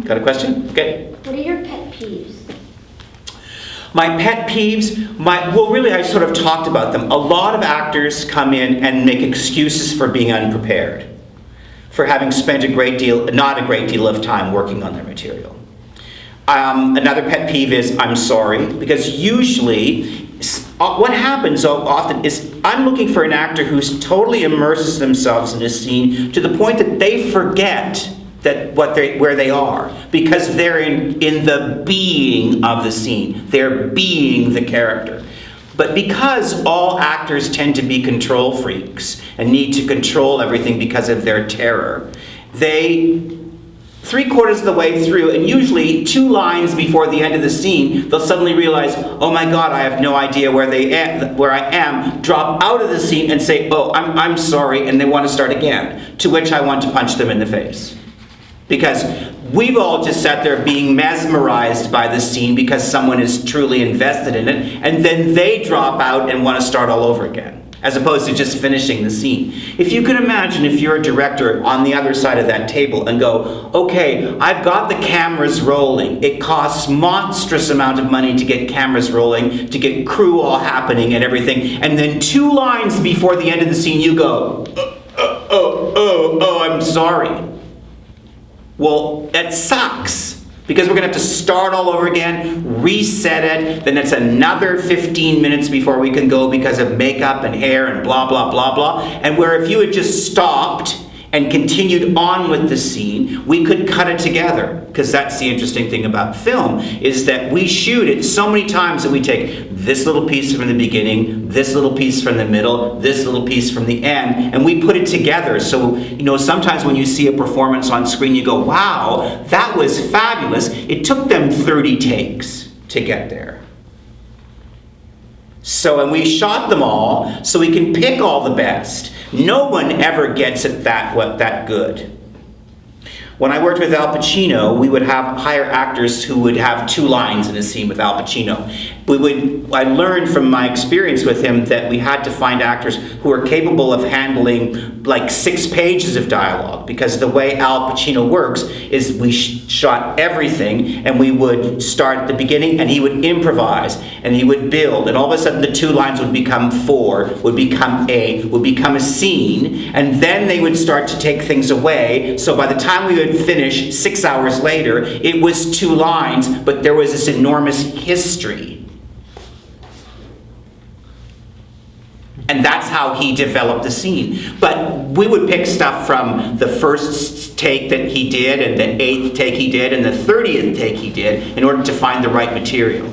Got a question? Okay. What are your pet peeves? My pet peeves, really I sort of talked about them. A lot of actors come in and make excuses for being unprepared, for having spent not a great deal of time working on their material. Another pet peeve is, I'm sorry, because usually what happens so often is I'm looking for an actor who's totally immerses themselves in a scene to the point that they forget where they are, because they're in the being of the scene. They're being the character. But because all actors tend to be control freaks and need to control everything because of their terror, they, 3/4 of the way through, and usually 2 lines before the end of the scene, they'll suddenly realize, oh my God, I have no idea where I am, drop out of the scene and say, oh, I'm sorry, and they want to start again, to which I want to punch them in the face. Because we've all just sat there being mesmerized by the scene because someone is truly invested in it, and then they drop out and want to start all over again, as opposed to just finishing the scene. If you can imagine if you're a director on the other side of that table and go, okay, I've got the cameras rolling. It costs monstrous amount of money to get cameras rolling, to get crew all happening and everything, and then 2 lines before the end of the scene you go, I'm sorry. Well, it sucks, because we're going to have to start all over again, reset it, then it's another 15 minutes before we can go because of makeup and hair and blah, blah, blah, blah. And where if you had just stopped and continued on with the scene, we could cut it together. Because that's the interesting thing about film, is that we shoot it so many times that we take this little piece from the beginning, this little piece from the middle, this little piece from the end, and we put it together. So, sometimes when you see a performance on screen, you go, wow, that was fabulous. It took them 30 takes to get there. So, and we shot them all so we can pick all the best. No one ever gets it that good. When I worked with Al Pacino, we would hire actors who would have 2 lines in a scene with Al Pacino. I learned from my experience with him that we had to find actors who were capable of handling like 6 pages of dialogue, because the way Al Pacino works is we shot everything, and we would start at the beginning and he would improvise and he would build, and all of a sudden the 2 lines would become 4, would become a scene, and then they would start to take things away. So by the time we would finish 6 hours later, it was 2 lines, but there was this enormous history. And that's how he developed the scene. But we would pick stuff from the first take that he did, and the 8th take he did, and the 30th take he did, in order to find the right material.